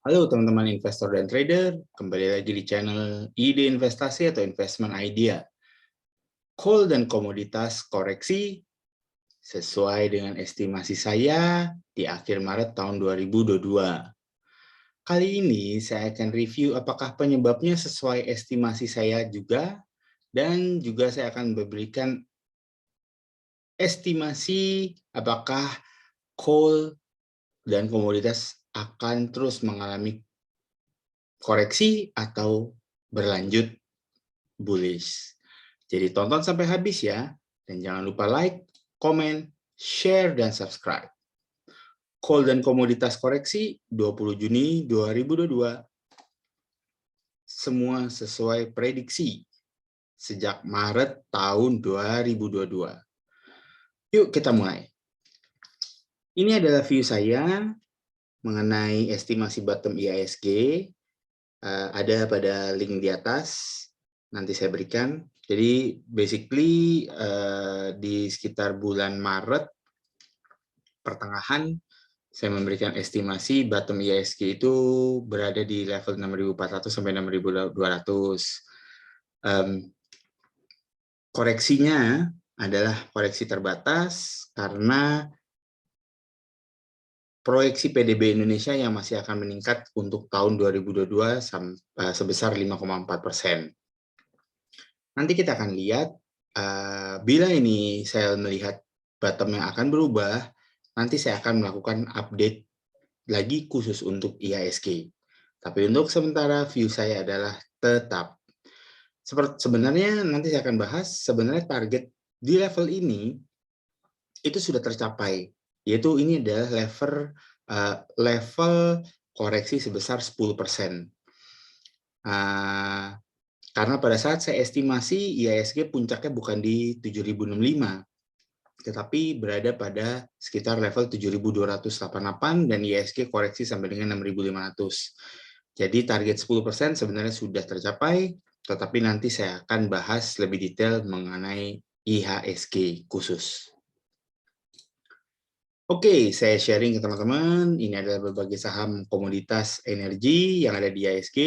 Halo teman-teman investor dan trader, kembali lagi di channel Ide Investasi atau Investment Idea. Coal dan komoditas koreksi sesuai dengan estimasi saya di akhir Maret tahun 2022. Kali ini saya akan review apakah penyebabnya sesuai estimasi saya juga, dan juga saya akan memberikan estimasi apakah coal dan komoditas akan terus mengalami koreksi atau berlanjut bullish. Jadi tonton sampai habis ya, dan jangan lupa like, komen, share, dan subscribe. Coal dan komoditas koreksi 20 Juni 2022. Semua sesuai prediksi sejak Maret tahun 2022. Yuk kita mulai. Ini adalah view saya mengenai estimasi bottom IHSG. Ada pada link di atas, nanti saya berikan. Jadi basically di sekitar bulan Maret pertengahan saya memberikan estimasi bottom IHSG itu berada di level 6.400 sampai 6.200. Koreksinya adalah koreksi terbatas karena proyeksi PDB Indonesia yang masih akan meningkat untuk tahun 2022 sebesar 5,4%. Nanti kita akan lihat, bila ini saya melihat bottom yang akan berubah, nanti saya akan melakukan update lagi khusus untuk IHSG. Tapi untuk sementara view saya adalah tetap. Sebenarnya nanti saya akan bahas, sebenarnya target di level ini itu sudah tercapai, yaitu ini adalah level koreksi sebesar 10%. Karena pada saat saya estimasi IHSG puncaknya bukan di 7.065, tetapi berada pada sekitar level 7.288 dan IHSG koreksi sampai dengan 6.500. Jadi target 10% sebenarnya sudah tercapai, tetapi nanti saya akan bahas lebih detail mengenai IHSG khusus. Oke, saya sharing ke teman-teman. Ini adalah berbagai saham komoditas energi yang ada di IHSG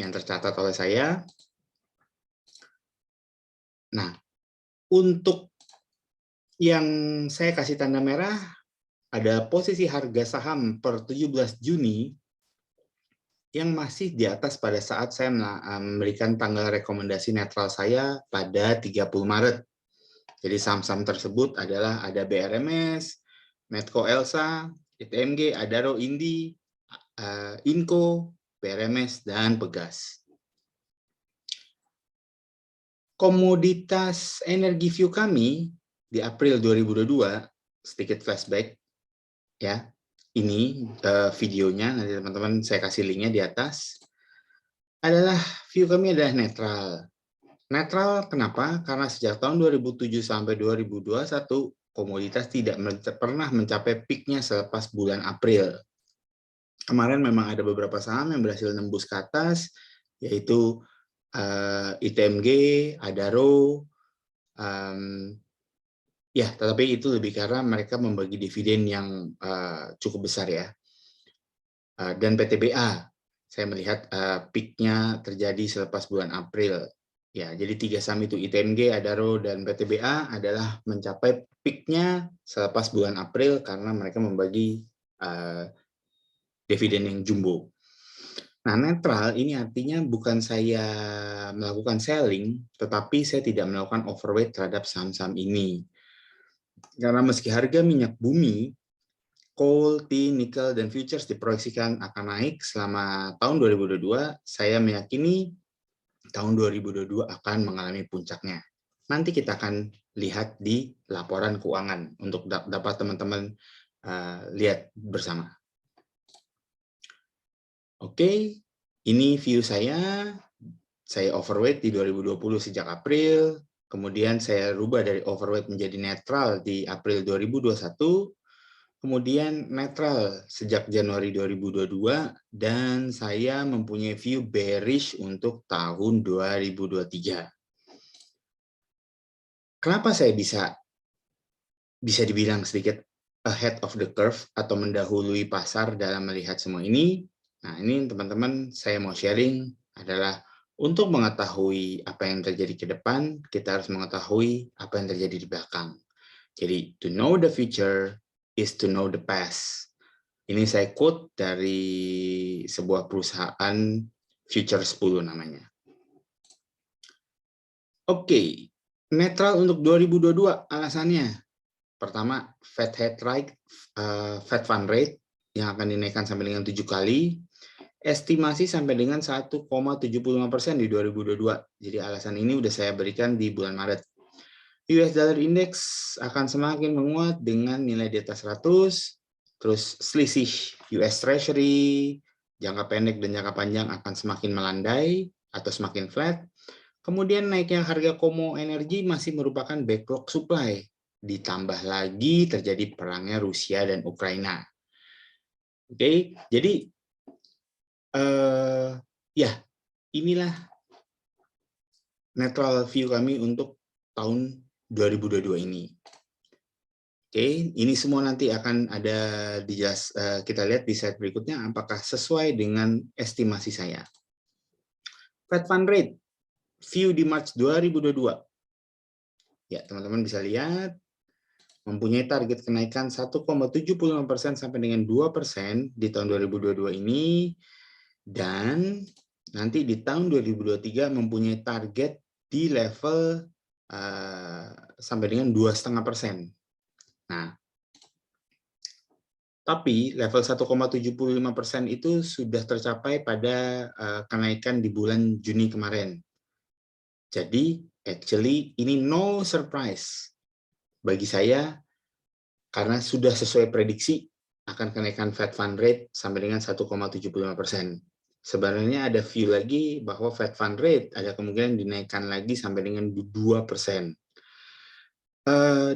yang tercatat oleh saya. Nah, untuk yang saya kasih tanda merah, ada posisi harga saham per 17 Juni yang masih di atas pada saat saya memberikan tanggal rekomendasi netral saya pada 30 Maret. Jadi saham-saham tersebut adalah ada BRMS, Medco Elsa, ITMG, Adaro Indi, Inco, BRMS, dan Pegas. Komoditas energi view kami di April 2022, sedikit flashback ya, ini videonya, nanti teman-teman saya kasih linknya di atas, adalah view kami adalah netral. Netral kenapa? Karena sejak tahun 2007 sampai 2021, komoditas tidak pernah mencapai peaknya selepas bulan April. Kemarin memang ada beberapa saham yang berhasil nembus ke atas, yaitu ITMG, Adaro, ya, tetapi itu lebih karena mereka membagi dividen yang cukup besar ya. Dan PTBA, saya melihat peak-nya terjadi selepas bulan April. Ya, jadi 3 saham itu ITMG, Adaro, dan PTBA adalah mencapai peak-nya selepas bulan April karena mereka membagi dividen yang jumbo. Nah, netral ini artinya bukan saya melakukan selling, tetapi saya tidak melakukan overweight terhadap saham-saham ini. Karena meski harga minyak bumi, coal, tin, nikel, dan futures diproyeksikan akan naik selama tahun 2022, saya meyakini tahun 2022 akan mengalami puncaknya. Nanti kita akan lihat di laporan keuangan untuk dapat teman-teman lihat bersama. Oke, ini view saya overweight di 2020 sejak April, kemudian saya rubah dari overweight menjadi netral di April 2021, kemudian netral sejak Januari 2022, dan saya mempunyai view bearish untuk tahun 2023. Kenapa saya bisa dibilang sedikit ahead of the curve atau mendahului pasar dalam melihat semua ini? Nah, ini teman-teman saya mau sharing adalah untuk mengetahui apa yang terjadi ke depan, kita harus mengetahui apa yang terjadi di belakang. Jadi, to know the future is to know the past. Ini saya quote dari sebuah perusahaan Future 10 namanya. Oke, netral untuk 2022 alasannya. Pertama, Fed Fund Rate yang akan dinaikkan sampai dengan 7 kali. Estimasi sampai dengan 1,75% di 2022. Jadi alasan ini udah saya berikan di bulan Maret. US Dollar Index akan semakin menguat dengan nilai di atas 100, terus selisih US Treasury, jangka pendek dan jangka panjang akan semakin melandai atau semakin flat. Kemudian naiknya harga komo energi masih merupakan backlog supply, ditambah lagi terjadi perangnya Rusia dan Ukraina. Oke, jadi ya, inilah netral view kami untuk tahun 2022 ini. Oke, ini semua nanti akan ada kita lihat di slide berikutnya apakah sesuai dengan estimasi saya. Fed Fund Rate view di March 2022. Ya, teman-teman bisa lihat mempunyai target kenaikan 1,75% sampai dengan 2% di tahun 2022 ini, dan nanti di tahun 2023 mempunyai target di level sampai dengan 2,5%. Nah, tapi level 1,75% itu sudah tercapai pada kenaikan di bulan Juni kemarin. Jadi, actually ini no surprise bagi saya karena sudah sesuai prediksi akan kenaikan Fed Fund Rate sampai dengan 1,75%. Sebenarnya ada view lagi bahwa Fed Fund Rate ada kemungkinan dinaikkan lagi sampai dengan 2%.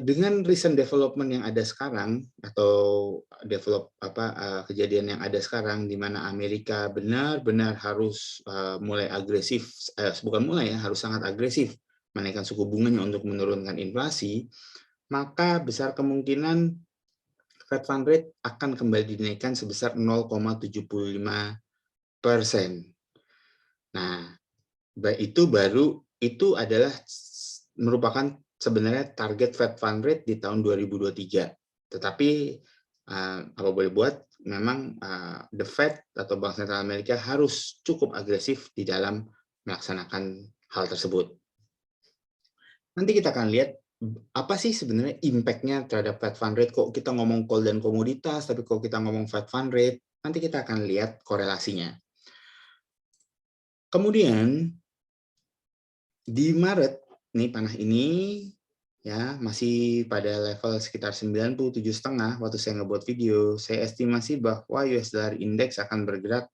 Dengan recent development yang ada sekarang atau kejadian yang ada sekarang di mana Amerika benar-benar harus mulai agresif, harus sangat agresif menaikkan suku bunganya untuk menurunkan inflasi, maka besar kemungkinan Fed Fund Rate akan kembali dinaikkan sebesar 0,75%. Nah, itu adalah merupakan sebenarnya target Fed Fund Rate di tahun 2023. Tetapi apa boleh buat, memang the Fed atau Bank Sentral Amerika harus cukup agresif di dalam melaksanakan hal tersebut. Nanti kita akan lihat apa sih sebenarnya impact-nya terhadap Fed Fund Rate. Kok kita ngomong coal dan komoditas, tapi kok kita ngomong Fed Fund Rate, nanti kita akan lihat korelasinya. Kemudian di Maret, nih panah ini ya masih pada level sekitar 97,5 waktu saya ngebuat video. Saya estimasi bahwa US Dollar Index akan bergerak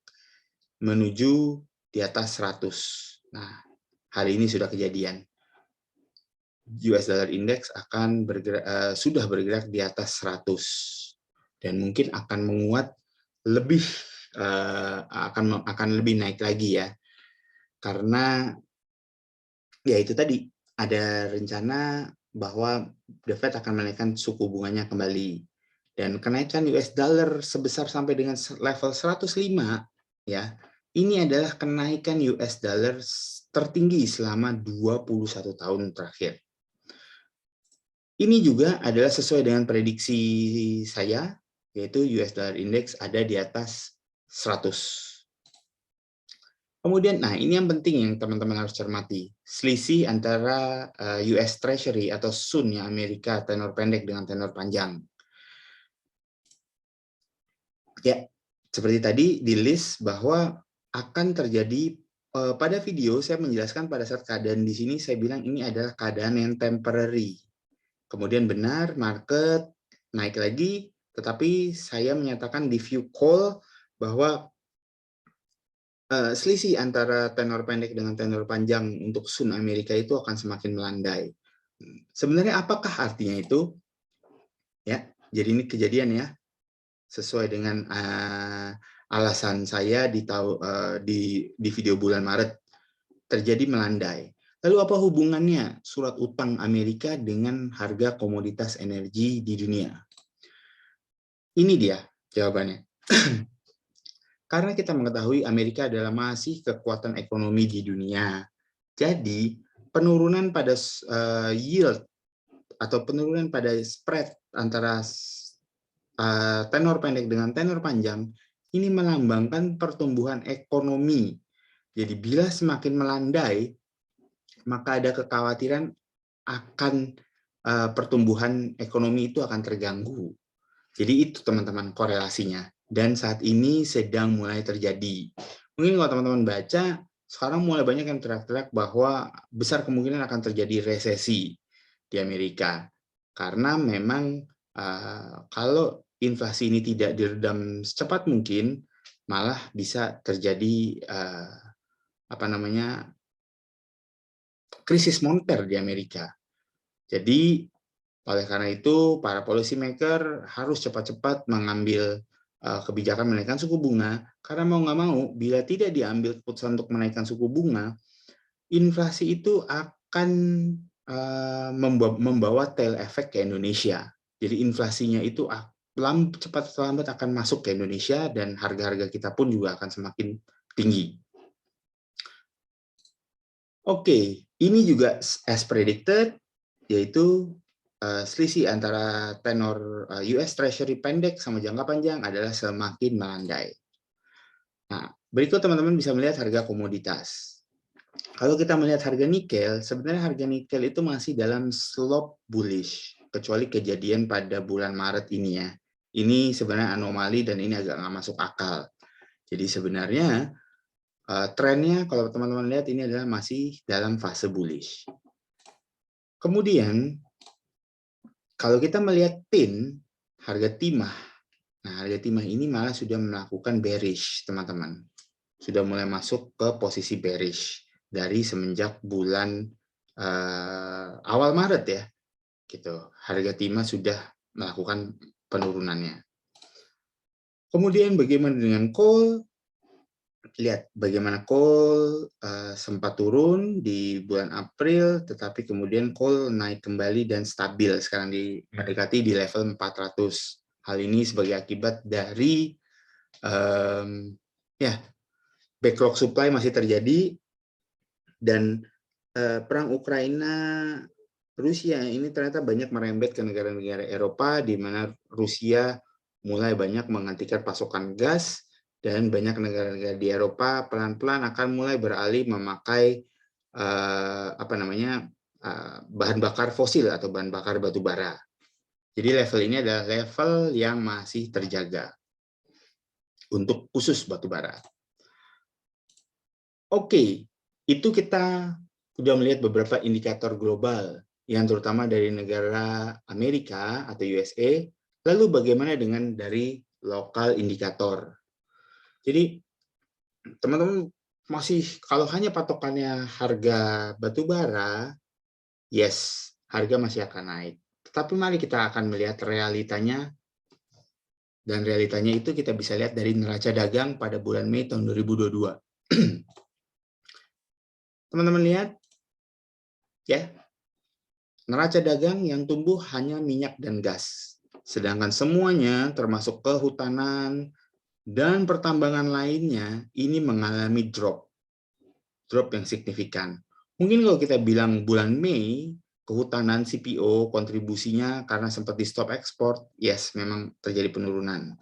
menuju di atas 100. Nah, hari ini sudah kejadian. US Dollar Index akan sudah bergerak di atas 100 dan mungkin akan menguat lebih akan lebih naik lagi ya. Karena ya itu tadi, ada rencana bahwa The Fed akan menaikkan suku bunganya kembali. Dan kenaikan US dollar sebesar sampai dengan level 105, ya, ini adalah kenaikan US dollar tertinggi selama 21 tahun terakhir. Ini juga adalah sesuai dengan prediksi saya, yaitu US dollar index ada di atas 100. Kemudian, nah ini yang penting yang teman-teman harus cermati. Selisih antara US Treasury atau SUN yang Amerika tenor pendek dengan tenor panjang. Ya, seperti tadi di list bahwa akan terjadi, pada video saya menjelaskan pada saat keadaan di sini saya bilang ini adalah keadaan yang temporary. Kemudian benar market naik lagi, tetapi saya menyatakan di view call bahwa selisih antara tenor pendek dengan tenor panjang untuk SUN Amerika itu akan semakin melandai. Sebenarnya apakah artinya itu? Ya, jadi ini kejadian ya, sesuai dengan alasan saya di video bulan Maret, terjadi melandai. Lalu apa hubungannya surat utang Amerika dengan harga komoditas energi di dunia? Ini dia jawabannya. Karena kita mengetahui Amerika adalah masih kekuatan ekonomi di dunia. Jadi, penurunan pada yield atau penurunan pada spread antara tenor pendek dengan tenor panjang ini melambangkan pertumbuhan ekonomi. Jadi bila semakin melandai, maka ada kekhawatiran akan pertumbuhan ekonomi itu akan terganggu. Jadi itu teman-teman korelasinya. Dan saat ini sedang mulai terjadi. Mungkin kalau teman-teman baca, sekarang mulai banyak yang teriak-teriak bahwa besar kemungkinan akan terjadi resesi di Amerika. Karena memang kalau inflasi ini tidak diredam secepat mungkin, malah bisa terjadi krisis moneter di Amerika. Jadi oleh karena itu para policy maker harus cepat-cepat mengambil kebijakan menaikkan suku bunga, karena mau nggak mau bila tidak diambil keputusan untuk menaikkan suku bunga, inflasi itu akan membawa tail effect ke Indonesia. Jadi inflasinya itu cepat atau lambat akan masuk ke Indonesia dan harga-harga kita pun juga akan semakin tinggi. Oke, ini juga as predicted, yaitu selisih antara tenor US Treasury pendek sama jangka panjang adalah semakin melandai. Nah, berikut teman-teman bisa melihat harga komoditas. Kalau kita melihat harga nikel, sebenarnya harga nikel itu masih dalam slope bullish, kecuali kejadian pada bulan Maret ini ya. Ini sebenarnya anomali dan ini agak nggak masuk akal. Jadi sebenarnya trennya kalau teman-teman lihat ini adalah masih dalam fase bullish. Kemudian kalau kita melihat tin, harga timah, nah harga timah ini malah sudah melakukan bearish, teman-teman. Sudah mulai masuk ke posisi bearish dari semenjak bulan awal Maret ya. Gitu. Harga timah sudah melakukan penurunannya. Kemudian bagaimana dengan coal? Lihat bagaimana coal sempat turun di bulan April, tetapi kemudian coal naik kembali dan stabil sekarang mendekati di level 400. Hal ini sebagai akibat dari backlog supply masih terjadi dan perang Ukraina Rusia ini ternyata banyak merembet ke negara-negara Eropa di mana Rusia mulai banyak menghentikan pasokan gas. Dan banyak negara-negara di Eropa pelan-pelan akan mulai beralih memakai bahan bakar fosil atau bahan bakar batu bara. Jadi level ini adalah level yang masih terjaga untuk khusus batu bara. Oke, itu kita sudah melihat beberapa indikator global yang terutama dari negara Amerika atau USA. Lalu bagaimana dengan dari lokal indikator? Jadi teman-teman masih kalau hanya patokannya harga batu bara, yes, harga masih akan naik. Tetapi mari kita akan melihat realitanya, dan realitanya itu kita bisa lihat dari neraca dagang pada bulan Mei tahun 2022. Teman-teman lihat, ya, neraca dagang yang tumbuh hanya minyak dan gas. Sedangkan semuanya termasuk kehutanan, dan pertambangan lainnya ini mengalami drop yang signifikan. Mungkin kalau kita bilang bulan Mei, kehutanan CPO kontribusinya karena sempat di stop ekspor, yes, memang terjadi penurunan.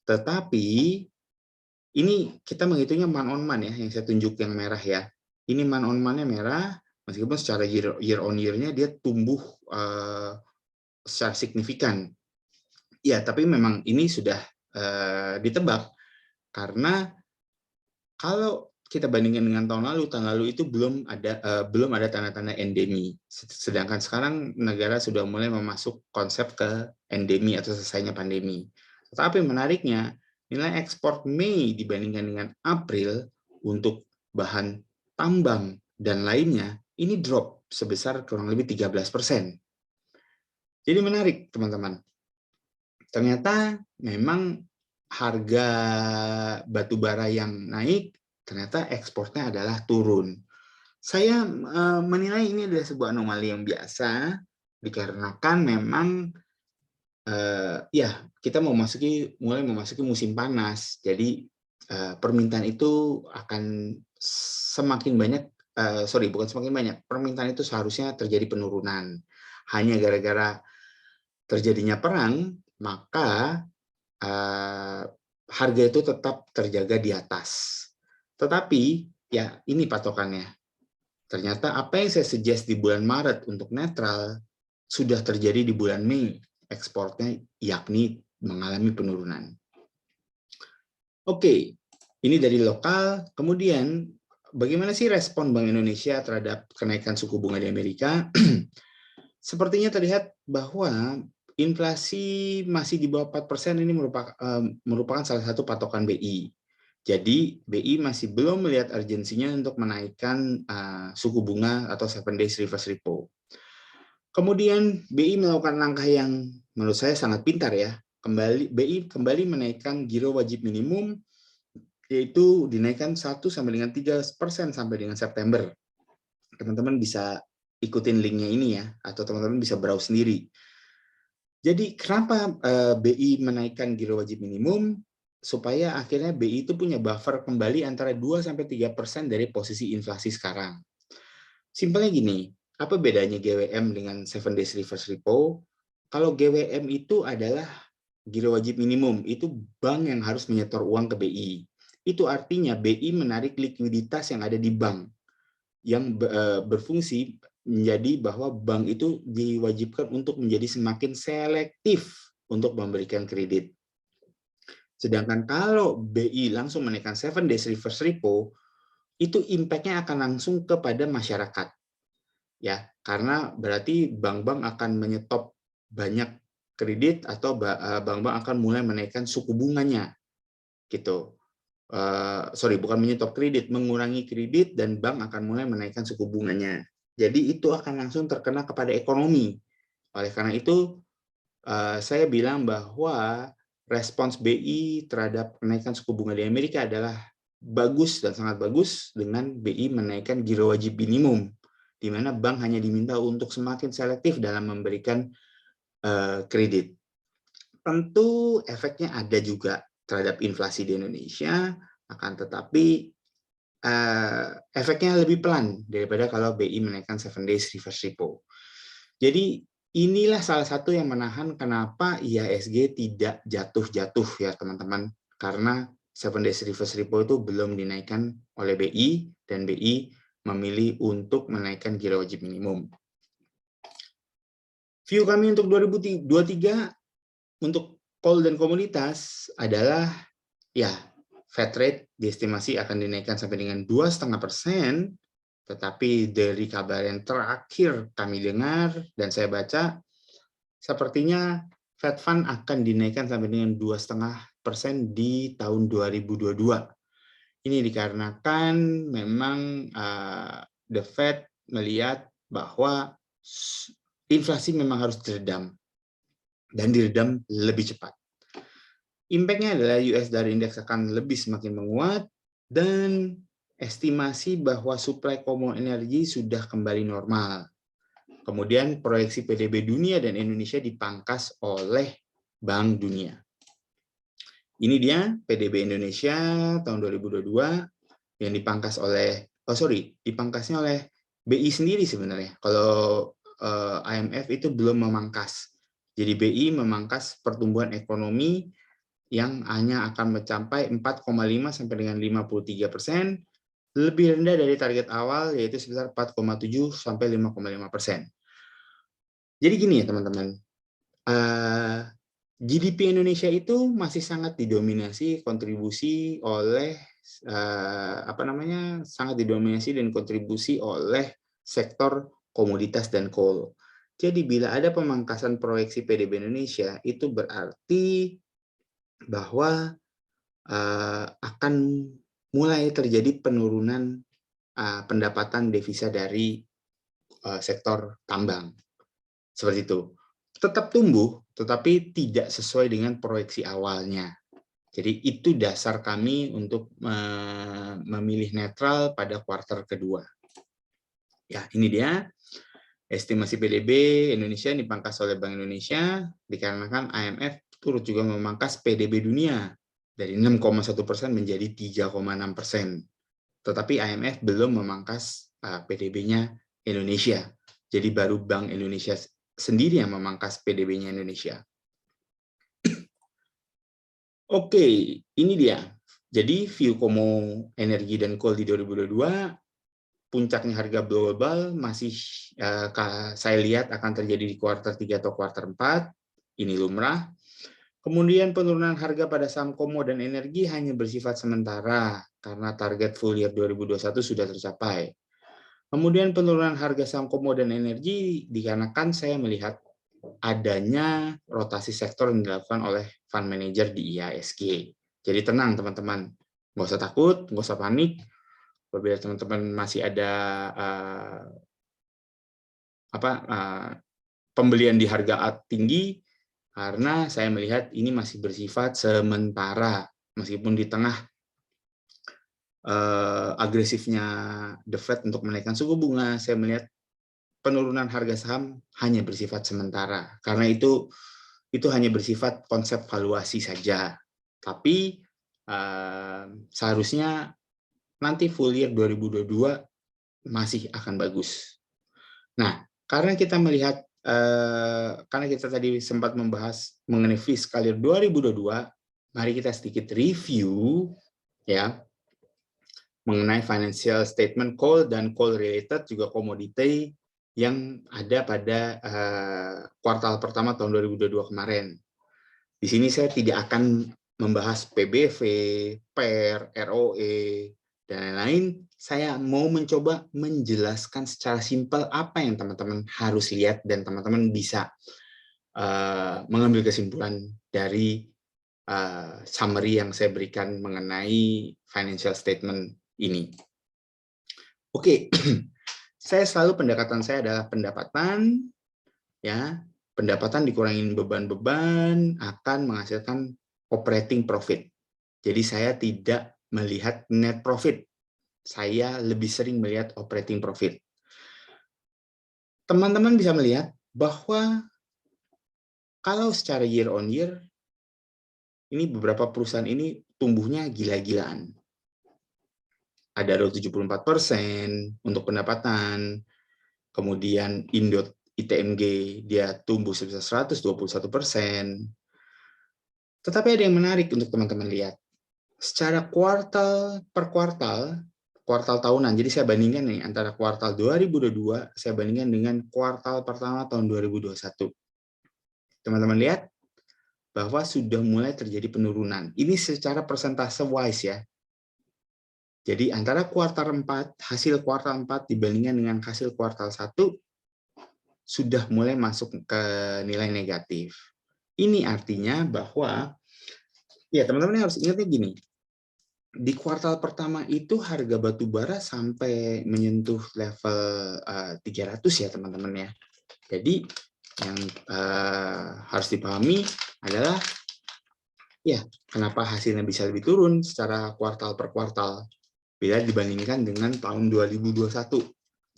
Tetapi ini kita menghitungnya month on month ya, yang saya tunjuk yang merah ya. Ini month on month-nya merah, meskipun secara year on year-nya dia tumbuh secara signifikan. Ya, tapi memang ini sudah ditebak karena kalau kita bandingkan dengan tahun lalu itu belum ada tanda-tanda endemi. Sedangkan sekarang negara sudah mulai memasuk konsep ke endemi atau selesainya pandemi. Tetapi menariknya, nilai ekspor Mei dibandingkan dengan April untuk bahan tambang dan lainnya ini drop sebesar kurang lebih 13%. Jadi menarik, teman-teman. Ternyata memang harga batu bara yang naik, ternyata ekspornya adalah turun. Saya menilai ini adalah sebuah anomali yang biasa, dikarenakan memang ya kita mulai memasuki musim panas. Jadi permintaan itu akan semakin banyak, bukan semakin banyak, permintaan itu seharusnya terjadi penurunan. Hanya gara-gara terjadinya perang, maka harga itu tetap terjaga di atas. Tetapi, ya ini patokannya. Ternyata apa yang saya suggest di bulan Maret untuk netral, sudah terjadi di bulan Mei, ekspornya yakni mengalami penurunan. Oke, ini dari lokal. Kemudian, bagaimana sih respon Bank Indonesia terhadap kenaikan suku bunga di Amerika? Sepertinya terlihat bahwa inflasi masih di bawah 4%, ini merupakan salah satu patokan BI. Jadi, BI masih belum melihat urgensinya untuk menaikkan suku bunga atau 7 days reverse repo. Kemudian, BI melakukan langkah yang menurut saya sangat pintar ya. BI kembali menaikkan giro wajib minimum, yaitu dinaikkan 1-3% sampai dengan September. Teman-teman bisa ikutin linknya ini ya, atau teman-teman bisa browse sendiri. Jadi kenapa BI menaikkan giro wajib minimum? Supaya akhirnya BI itu punya buffer kembali antara 2-3% dari posisi inflasi sekarang. Simpelnya gini, apa bedanya GWM dengan 7 days reverse repo? Kalau GWM itu adalah giro wajib minimum, itu bank yang harus menyetor uang ke BI. Itu artinya BI menarik likuiditas yang ada di bank, yang berfungsi menjadi bahwa bank itu diwajibkan untuk menjadi semakin selektif untuk memberikan kredit. Sedangkan kalau BI langsung menaikkan 7 days reverse repo, itu impact-nya akan langsung kepada masyarakat. Ya, karena berarti bank-bank akan menyetop banyak kredit atau bank-bank akan mulai menaikkan suku bunganya. Gitu. Bukan menyetop kredit, mengurangi kredit dan bank akan mulai menaikkan suku bunganya. Jadi itu akan langsung terkena kepada ekonomi. Oleh karena itu, saya bilang bahwa respons BI terhadap kenaikan suku bunga di Amerika adalah bagus dan sangat bagus dengan BI menaikkan giro wajib minimum, di mana bank hanya diminta untuk semakin selektif dalam memberikan kredit. Tentu efeknya ada juga terhadap inflasi di Indonesia, akan tetapi efeknya lebih pelan daripada kalau BI menaikkan 7 days reverse repo. Jadi inilah salah satu yang menahan kenapa IHSG tidak jatuh-jatuh ya teman-teman, karena 7 days reverse repo itu belum dinaikkan oleh BI dan BI memilih untuk menaikkan giro wajib minimum. View kami untuk 2023 untuk call dan komoditas adalah ya Fed rate diestimasi akan dinaikkan sampai dengan 2,5%. Tetapi dari kabar yang terakhir kami dengar dan saya baca, sepertinya Fed Fund akan dinaikkan sampai dengan 2,5% di tahun 2022. Ini dikarenakan memang the Fed melihat bahwa inflasi memang harus diredam dan diredam lebih cepat. Impact-nya adalah US Dollar Index akan lebih semakin menguat dan estimasi bahwa suplai common energy sudah kembali normal. Kemudian proyeksi PDB dunia dan Indonesia dipangkas oleh Bank Dunia. Ini dia PDB Indonesia tahun 2022 yang dipangkas oleh, dipangkasnya oleh BI sendiri sebenarnya. Kalau IMF itu belum memangkas. Jadi BI memangkas pertumbuhan ekonomi yang hanya akan mencapai 4,5 sampai dengan 53%, lebih rendah dari target awal yaitu sebesar 4,7 sampai 5,5%. Jadi gini ya teman-teman, GDP Indonesia itu masih sangat didominasi kontribusi oleh sektor komoditas dan coal. Jadi bila ada pemangkasan proyeksi PDB Indonesia itu berarti bahwa akan mulai terjadi penurunan pendapatan devisa dari sektor tambang. Seperti itu. Tetap tumbuh, tetapi tidak sesuai dengan proyeksi awalnya. Jadi itu dasar kami untuk memilih netral pada kuartal kedua. Ya, ini dia. Estimasi PDB Indonesia dipangkas oleh Bank Indonesia, dikarenakan IMF turut juga memangkas PDB dunia dari 6,1% menjadi 3,6%. Tetapi IMF belum memangkas PDB-nya Indonesia. Jadi baru Bank Indonesia sendiri yang memangkas PDB-nya Indonesia. Oke, ini dia. Jadi view Komo Energi dan Coal di 2022, puncaknya harga global masih saya lihat akan terjadi di kuartal 3 atau kuartal 4. Ini lumrah. Kemudian penurunan harga pada saham Komo dan Energi hanya bersifat sementara karena target full year 2021 sudah tercapai. Kemudian penurunan harga saham Komo dan Energi dikarenakan saya melihat adanya rotasi sektor yang dilakukan oleh fund manager di IHSG. Jadi tenang teman-teman, nggak usah takut, nggak usah panik. Apabila teman-teman masih ada pembelian di harga tinggi, karena saya melihat ini masih bersifat sementara, meskipun di tengah agresifnya The Fed untuk menaikkan suku bunga, saya melihat penurunan harga saham hanya bersifat sementara, karena itu hanya bersifat konsep valuasi saja. Tapi seharusnya nanti full year 2022 masih akan bagus. Nah, karena kita melihat karena kita tadi sempat membahas mengenai fiscal year 2022, mari kita sedikit review ya mengenai financial statement coal dan coal related juga komoditi yang ada pada kuartal pertama tahun 2022 kemarin. Di sini saya tidak akan membahas PBV, PER, ROE, dan lain-lain. Saya mau mencoba menjelaskan secara simpel apa yang teman-teman harus lihat dan teman-teman bisa mengambil kesimpulan dari summary yang saya berikan mengenai financial statement ini. Oke, saya selalu pendekatan saya adalah pendapatan, ya, pendapatan dikurangin beban-beban akan menghasilkan operating profit. Jadi saya tidak melihat net profit. Saya lebih sering melihat operating profit. Teman-teman bisa melihat bahwa kalau secara year on year, ini beberapa perusahaan ini tumbuhnya gila-gilaan. Ada 74% untuk pendapatan, kemudian Indot ITMG dia tumbuh sebesar 121%. Tetapi ada yang menarik untuk teman-teman lihat. Secara kuartal per kuartal tahunan. Jadi saya bandingkan nih antara kuartal 2022 saya bandingkan dengan kuartal pertama tahun 2021. Teman-teman lihat bahwa sudah mulai terjadi penurunan. Ini secara persentase wise ya. Jadi antara kuartal 4, hasil kuartal 4 dibandingkan dengan hasil kuartal 1 sudah mulai masuk ke nilai negatif. Ini artinya bahwa ya teman-teman harus ingatnya gini. Di kuartal pertama itu harga batu bara sampai menyentuh level 300 ya teman-teman ya. Jadi yang harus dipahami adalah ya kenapa hasilnya bisa lebih turun secara kuartal per kuartal bila dibandingkan dengan tahun 2021.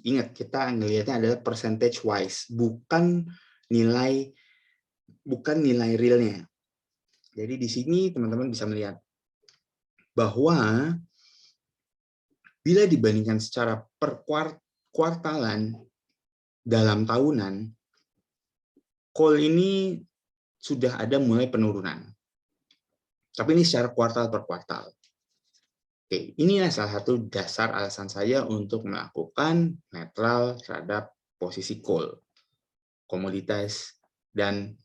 Ingat, kita ngelihatnya adalah percentage wise, bukan nilai realnya. Jadi di sini teman-teman bisa melihat bahwa bila dibandingkan secara per kuartalan dalam tahunan, coal ini sudah ada mulai penurunan. Tapi ini secara kuartal per kuartal. Oke, inilah salah satu dasar alasan saya untuk melakukan netral terhadap posisi coal, komoditas, dan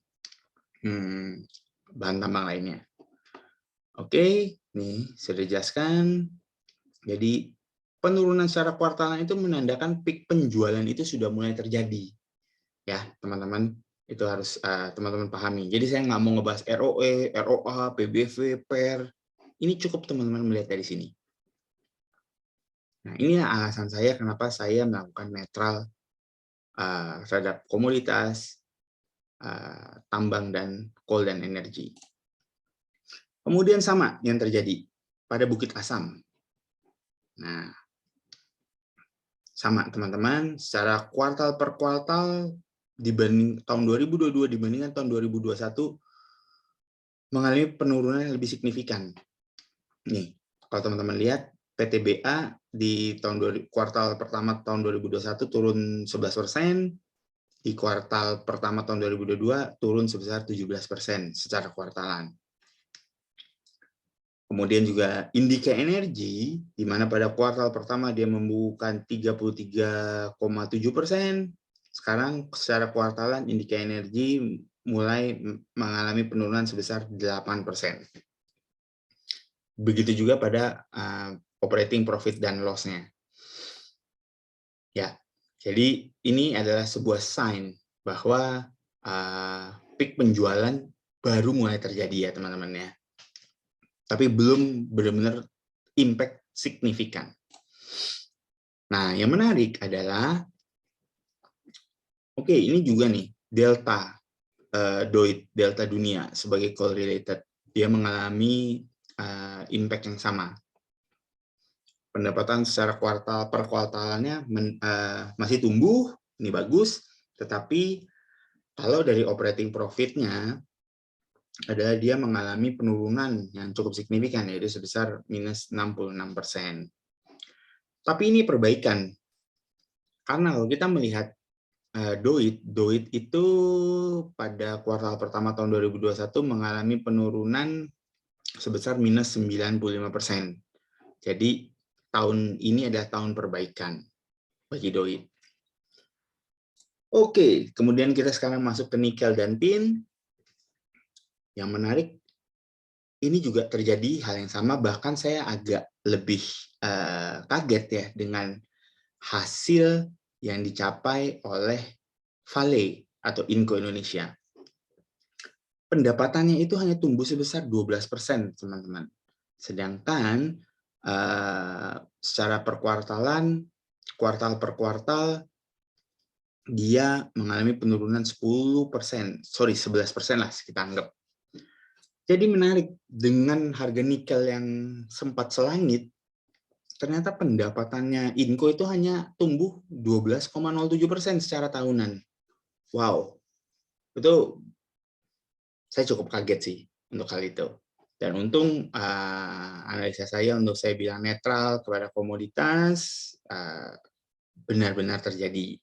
bahan tambang lainnya. Oke, nih sudah dijelaskan. Jadi penurunan secara kuartalan itu menandakan peak penjualan itu sudah mulai terjadi. Ya, teman-teman, itu harus teman-teman pahami. Jadi saya nggak mau ngebahas ROE, ROA, PBV, PER. Ini cukup teman-teman melihat dari sini. Nah, ini alasan saya kenapa saya melakukan netral terhadap komoditas, tambang, dan coal dan energi. Kemudian sama yang terjadi pada Bukit Asam. Nah, sama teman-teman, secara kuartal per kuartal dibanding tahun 2022 dibandingkan tahun 2021 mengalami penurunan yang lebih signifikan. Nih, kalau teman-teman lihat PTBA di kuartal pertama tahun 2021 turun 11%, di kuartal pertama tahun 2022 turun sebesar 17% secara kuartalan. Kemudian juga Indika Energi, di mana pada kuartal pertama dia membukukan 33,7%, sekarang secara kuartalan Indika Energi mulai mengalami penurunan sebesar 8%. Begitu juga pada operating profit dan loss-nya. Ya, jadi ini adalah sebuah sign bahwa peak penjualan baru mulai terjadi ya teman-teman ya. Tapi belum benar-benar impact signifikan. Nah, yang menarik adalah, oke, ini juga nih, Delta dunia sebagai correlated, dia mengalami impact yang sama. Pendapatan secara kuartal per kuartalannya masih tumbuh, ini bagus, tetapi kalau dari operating profit-nya adalah dia mengalami penurunan yang cukup signifikan, yaitu sebesar minus 66%. Tapi ini perbaikan, karena kalau kita melihat DOIT itu pada kuartal pertama tahun 2021 mengalami penurunan sebesar minus 95%. Jadi tahun ini adalah tahun perbaikan bagi DOIT. Oke, kemudian kita sekarang masuk ke nikel dan tin. Yang menarik, ini juga terjadi hal yang sama, bahkan saya agak lebih kaget ya dengan hasil yang dicapai oleh Vale atau Inco Indonesia. Pendapatannya itu hanya tumbuh sebesar 12%, teman-teman. Sedangkan secara perkuartalan, kuartal per kuartal, dia mengalami penurunan 11% lah kita anggap. Jadi menarik, dengan harga nikel yang sempat selangit, ternyata pendapatannya Inco itu hanya tumbuh 12,07% secara tahunan. Wow, itu saya cukup kaget sih untuk hal itu. Dan untung analisa saya untuk saya bilang netral kepada komoditas benar-benar terjadi.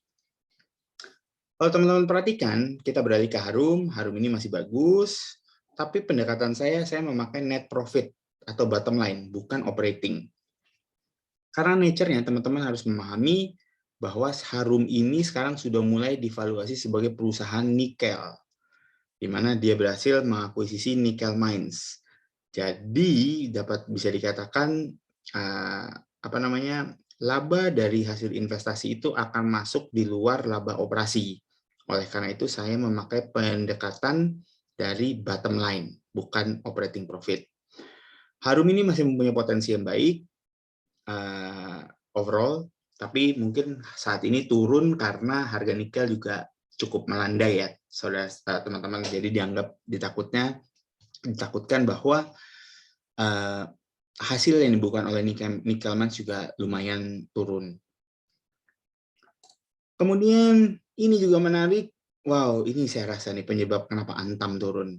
Kalau teman-teman perhatikan, kita beralih ke Harum ini masih bagus, tapi pendekatan saya memakai net profit atau bottom line, bukan operating. Karena nature-nya teman-teman harus memahami bahwa Harum ini sekarang sudah mulai divaluasi sebagai perusahaan nikel, di mana dia berhasil mengakuisisi Nickel Mines. Jadi bisa dikatakan laba dari hasil investasi itu akan masuk di luar laba operasi. Oleh karena itu saya memakai pendekatan dari bottom line, bukan operating profit. Harum ini masih mempunyai potensi yang baik overall, tapi mungkin saat ini turun karena harga nikel juga cukup melandai ya, saudara teman-teman. Jadi ditakutkan bahwa hasil yang dibukukan oleh Nickel Mines juga lumayan turun. Kemudian ini juga menarik. Wow, ini saya rasa nih penyebab kenapa Antam turun.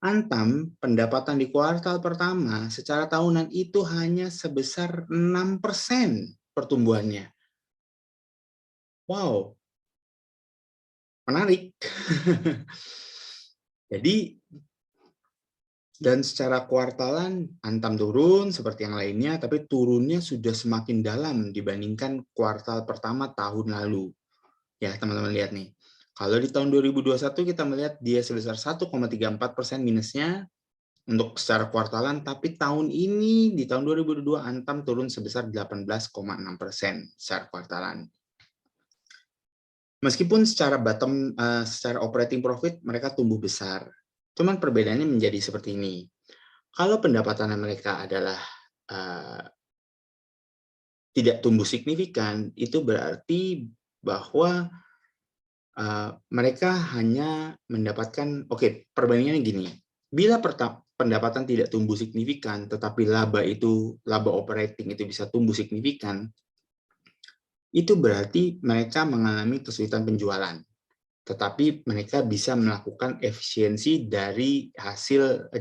Antam pendapatan di kuartal pertama secara tahunan itu hanya sebesar 6% pertumbuhannya. Wow, menarik. Jadi, dan secara kuartalan Antam turun seperti yang lainnya, tapi turunnya sudah semakin dalam dibandingkan kuartal pertama tahun lalu. Ya, teman-teman lihat nih. Kalau di tahun 2021 kita melihat dia sebesar 1,34% minusnya untuk secara kuartalan, tapi tahun ini di tahun 2022 Antam turun sebesar 18,6% secara kuartalan. Meskipun secara secara operating profit mereka tumbuh besar. Cuman perbedaannya menjadi seperti ini. Kalau pendapatan mereka adalah tidak tumbuh signifikan, itu berarti bahwa mereka hanya mendapatkan, perbandingannya gini, bila pendapatan tidak tumbuh signifikan, tetapi laba operating itu bisa tumbuh signifikan, itu berarti mereka mengalami kesulitan penjualan. tetapi mereka bisa melakukan efisiensi dari hasil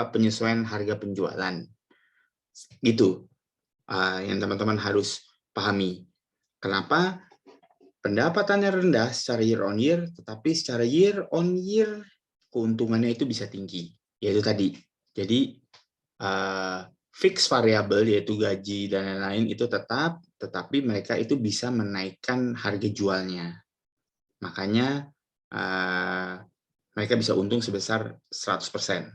penyesuaian harga penjualan. Gitu yang teman-teman harus pahami. Kenapa pendapatannya rendah secara year on year, tetapi secara year on year keuntungannya itu bisa tinggi, yaitu tadi. Jadi fix variabel yaitu gaji dan lain-lain itu tetap, tetapi mereka itu bisa menaikkan harga jualnya. Makanya mereka bisa untung sebesar 100%.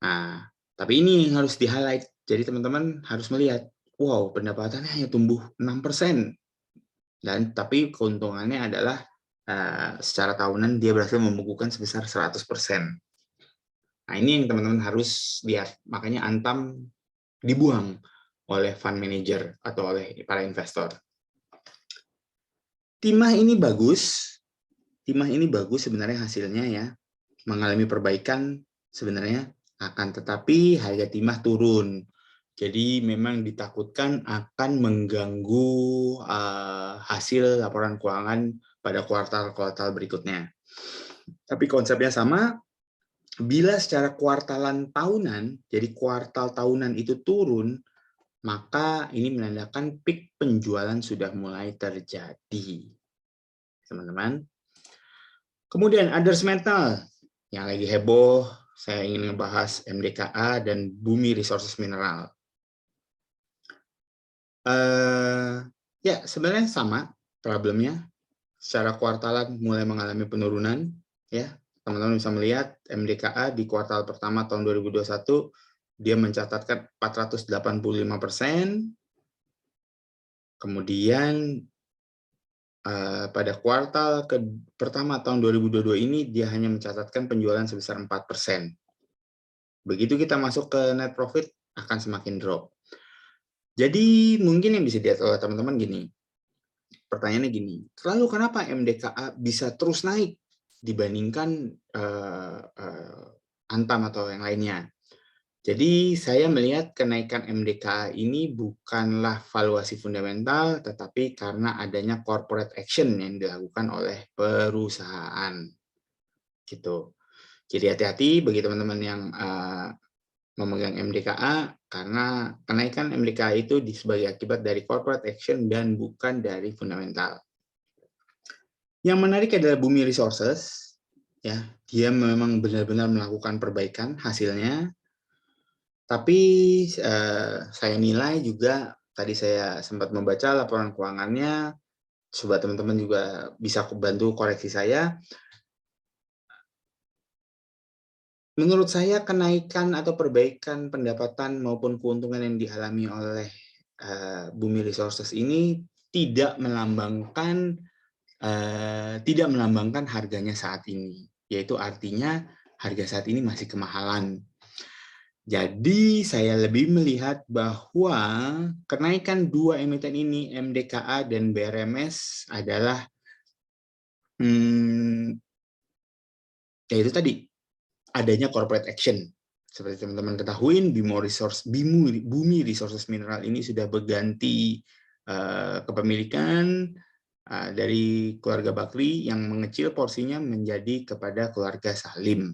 Nah, tapi ini yang harus di-highlight. Jadi teman-teman harus melihat, wow, pendapatannya hanya tumbuh 6%. Tapi keuntungannya adalah secara tahunan dia berhasil membukukan sebesar 100%. Nah, ini yang teman-teman harus lihat. Makanya Antam dibuang oleh fund manager atau oleh para investor. Timah ini bagus sebenarnya hasilnya ya. Mengalami perbaikan sebenarnya tetapi harga timah turun. Jadi memang ditakutkan akan mengganggu hasil laporan keuangan pada kuartal-kuartal berikutnya. Tapi konsepnya sama, bila secara kuartalan tahunan, jadi kuartal tahunan itu turun, maka ini menandakan peak penjualan sudah mulai terjadi. Teman-teman. Kemudian others metal, yang lagi heboh, saya ingin membahas MDKA dan Bumi Resources Mineral. Ya, sebenarnya sama problemnya. Secara kuartalan mulai mengalami penurunan, ya. Teman-teman bisa melihat MDKA di kuartal pertama tahun 2021 dia mencatatkan 485%. Kemudian pada kuartal pertama tahun 2022 ini dia hanya mencatatkan penjualan sebesar 4%. Begitu kita masuk ke net profit akan semakin drop. Jadi mungkin yang bisa dilihat oleh teman-teman gini. Pertanyaannya gini, lalu kenapa MDKA bisa terus naik dibandingkan Antam atau yang lainnya? Jadi saya melihat kenaikan MDKA ini bukanlah valuasi fundamental, tetapi karena adanya corporate action yang dilakukan oleh perusahaan. Gitu. Jadi hati-hati bagi teman-teman yang memegang MDKA, karena kenaikan MDKA itu sebagai akibat dari corporate action dan bukan dari fundamental. Yang menarik adalah Bumi Resources, ya, dia memang benar-benar melakukan perbaikan hasilnya. Tapi saya nilai juga, tadi saya sempat membaca laporan keuangannya, coba teman-teman juga bisa bantu koreksi saya. Menurut saya kenaikan atau perbaikan pendapatan maupun keuntungan yang dialami oleh Bumi Resources ini tidak melambangkan harganya saat ini. Yaitu artinya harga saat ini masih kemahalan. Jadi saya lebih melihat bahwa kenaikan dua emiten ini, MDKA dan BRMS, adalah yaitu tadi adanya corporate action. Seperti teman-teman ketahui, Bumi Resources Mineral ini sudah berganti kepemilikan dari keluarga Bakri yang mengecil porsinya menjadi kepada keluarga Salim.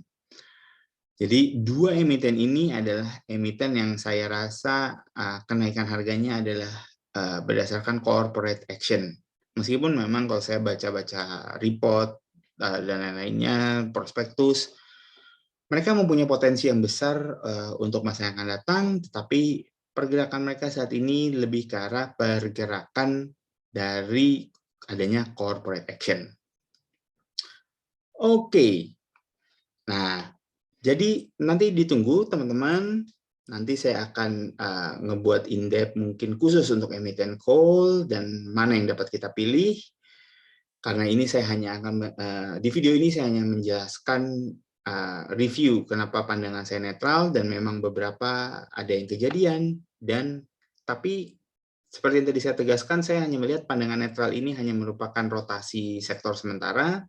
Jadi dua emiten ini adalah emiten yang saya rasa kenaikan harganya adalah berdasarkan corporate action. Meskipun memang kalau saya baca-baca report dan lain-lainnya, prospektus, mereka mempunyai potensi yang besar untuk masa yang akan datang, tetapi pergerakan mereka saat ini lebih ke arah pergerakan dari adanya corporate action. Oke. Nah, jadi nanti ditunggu teman-teman, nanti saya akan ngebuat in-depth mungkin khusus untuk emiten coal dan mana yang dapat kita pilih. Karena ini saya hanya akan di video ini saya hanya menjelaskan review kenapa pandangan saya netral, dan memang beberapa ada yang kejadian, tapi seperti yang tadi saya tegaskan, saya hanya melihat pandangan netral ini hanya merupakan rotasi sektor sementara,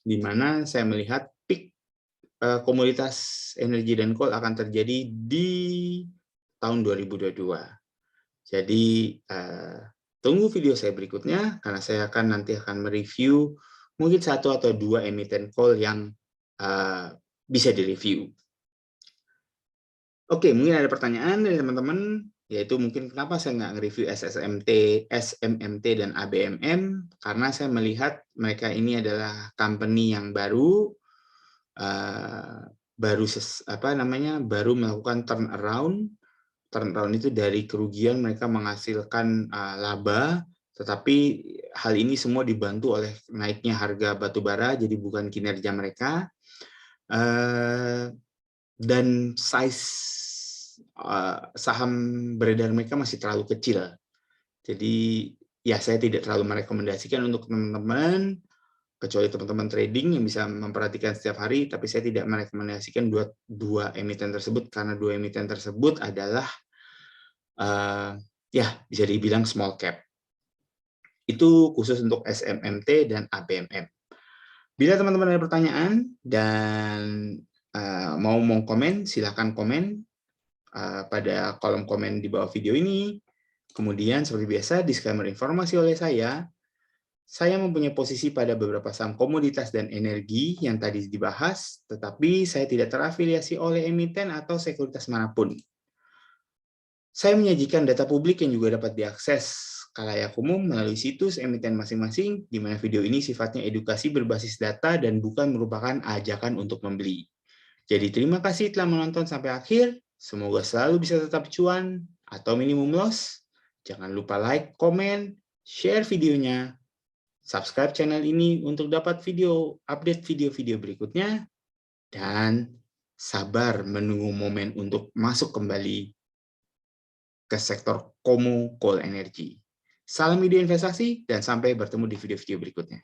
di mana saya melihat peak komoditas energi dan coal akan terjadi di tahun 2022. Jadi tunggu video saya berikutnya, karena saya nanti akan mereview mungkin 1 atau 2 emiten coal yang bisa direview. Oke, mungkin ada pertanyaan dari teman-teman, yaitu mungkin kenapa saya nggak nge-review SMMT dan ABMM, karena saya melihat mereka ini adalah company yang baru, baru melakukan turnaround. Turnaround itu dari kerugian mereka menghasilkan laba, tetapi hal ini semua dibantu oleh naiknya harga batu bara, jadi bukan kinerja mereka. Dan size saham beredar mereka masih terlalu kecil. Jadi ya saya tidak terlalu merekomendasikan untuk teman-teman, kecuali teman-teman trading yang bisa memperhatikan setiap hari, tapi saya tidak merekomendasikan dua emiten tersebut, karena dua emiten tersebut adalah ya bisa dibilang small cap. Itu khusus untuk SMMT dan ABMM. Bila teman-teman ada pertanyaan dan mau komen, silakan komen pada kolom komen di bawah video ini. Kemudian seperti biasa, disclaimer informasi oleh saya mempunyai posisi pada beberapa saham komoditas dan energi yang tadi dibahas, tetapi saya tidak terafiliasi oleh emiten atau sekuritas manapun. Saya menyajikan data publik yang juga dapat diakses khalayak umum melalui situs emiten masing-masing, di mana video ini sifatnya edukasi berbasis data dan bukan merupakan ajakan untuk membeli. Jadi terima kasih telah menonton sampai akhir. Semoga selalu bisa tetap cuan atau minimum loss. Jangan lupa like, komen, share videonya, subscribe channel ini untuk dapat update video-video berikutnya, dan sabar menunggu momen untuk masuk kembali ke sektor Komo Coal Energy. Salam ide investasi dan sampai bertemu di video-video berikutnya.